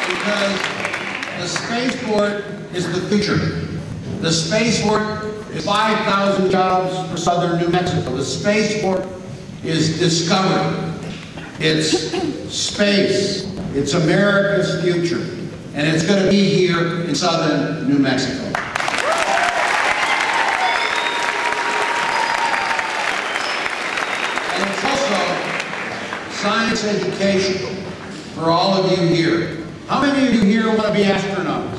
Because the spaceport is the future. The spaceport is 5,000 jobs for southern New Mexico. The spaceport is discovery. It's space. It's America's future. And it's going to be here in southern New Mexico. And it's also science education for all of you here. How many of you here want to be astronauts?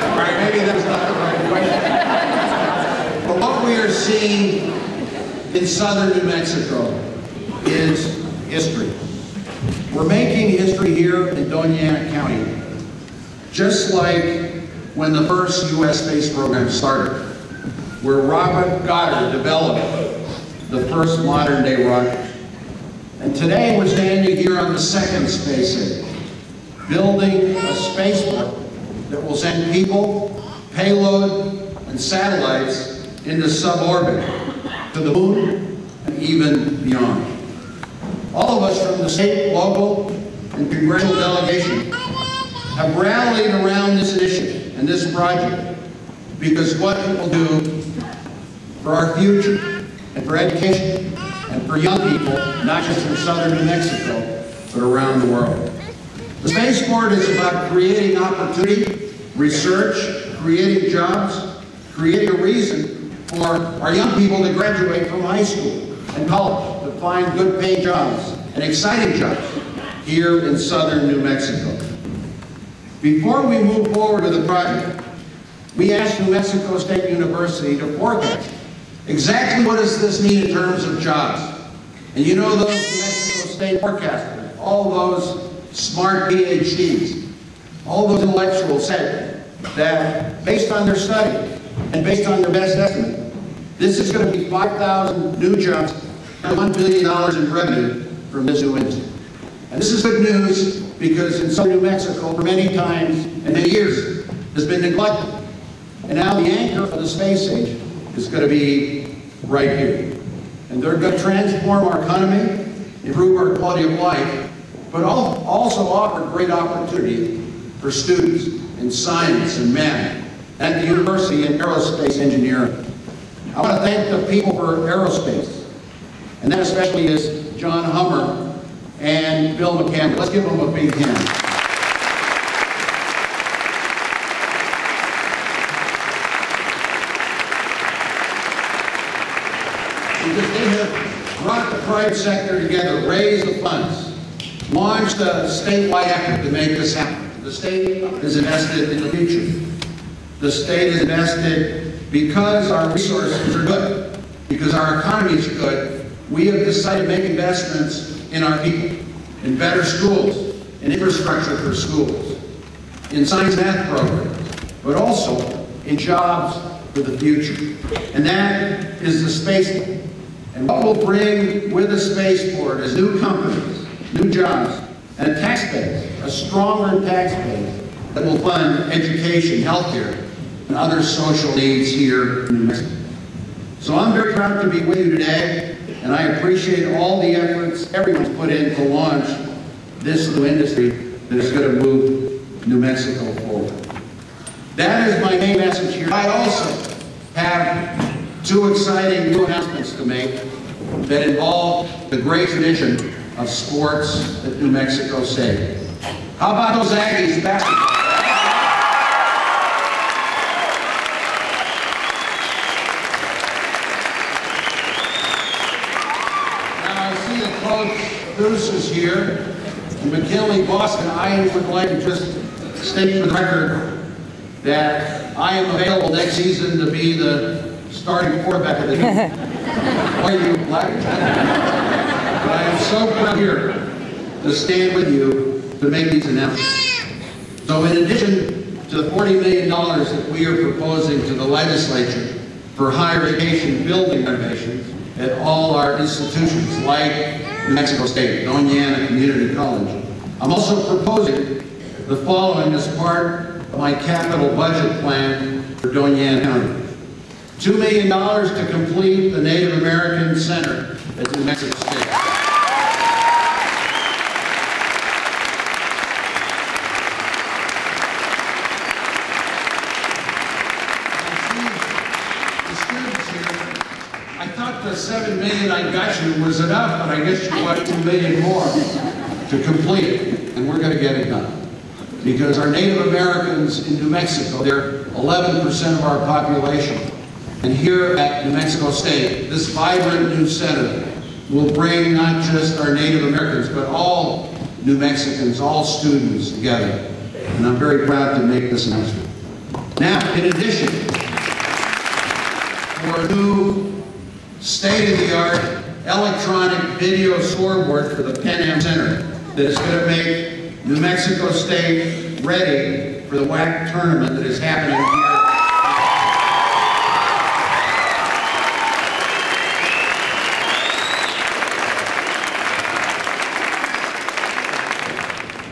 All right, maybe that's not the right question. But what we are seeing in southern New Mexico is history. We're making history here in Doña Ana County, just like when the first U.S. space program started, where Robert Goddard developed the first modern-day rocket. And today we're standing here on the second space age, building a spaceport that will send people, payload, and satellites into suborbit, to the moon, and even beyond. All of us from the state, local, and congressional delegation have rallied around this initiative and this project because what it will do for our future and for education and for young people, not just in southern New Mexico, but around the world. The spaceport is about creating opportunity, research, creating jobs, creating a reason for our young people to graduate from high school and college, to find good paying jobs and exciting jobs here in southern New Mexico. Before we move forward with the project, we asked New Mexico State University to forecast exactly what does this mean in terms of jobs. And you know those New Mexico State forecasters, all those smart PhDs, all those intellectuals said that based on their study and based on their best estimate, this is going to be 5,000 new jobs and $1 billion in revenue from this new industry. And this is good news because in southern New Mexico, for many times and many years, has been neglected. And now the anchor for the space age is going to be right here. And they're going to transform our economy, improve our quality of life, but also offer great opportunity for students in science and math at the university in aerospace engineering. I want to thank the people for aerospace, and that especially is John Hummer and Bill McCampbell. Let's give them a big hand. Because they have brought the private sector together, raised the funds, launched a statewide effort to make this happen. The state is invested in the future. The state is invested because our resources are good, because our economy is good. We have decided to make investments in our people, in better schools, in infrastructure for schools, in science and math programs, but also in jobs for the future. And that is the spaceport. And what we'll bring with the spaceport is new companies, new jobs, and a tax base, a stronger tax base that will fund education, healthcare, and other social needs here in New Mexico. So I'm very proud to be with you today, and I appreciate all the efforts everyone's put in to launch this new industry that is going to move New Mexico forward. That is my main message here. I also have two exciting new announcements to make that involve the great tradition of sports at New Mexico State. How about those Aggies basketball? Now I see that Coach Bruce is here, and McKinley Boston. I would like to just state for the record that I am available next season to be the starting quarterback of the team. Why are you laughing? But I am so proud here to stand with you to make these announcements. So in addition to the $40 million that we are proposing to the legislature for higher education building renovations at all our institutions like New Mexico State, Doña Ana Community College, I'm also proposing the following as part of my capital budget plan for Doña Ana County. $2 million to complete the Native American Center at New Mexico State. million was enough, but I guess you want 2 million more to complete it, and we're going to get it done. Because our Native Americans in New Mexico, they're 11% of our population. And here at New Mexico State, this vibrant new center will bring not just our Native Americans, but all New Mexicans, all students together. And I'm very proud to make this announcement. Now, in addition, for a new state-of-the-art electronic video scoreboard for the Pan Am Center that is going to make New Mexico State ready for the WAC tournament that is happening here.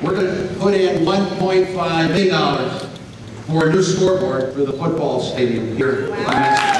We're going to put in $1.5 million for a new scoreboard for the football stadium here in Mexico.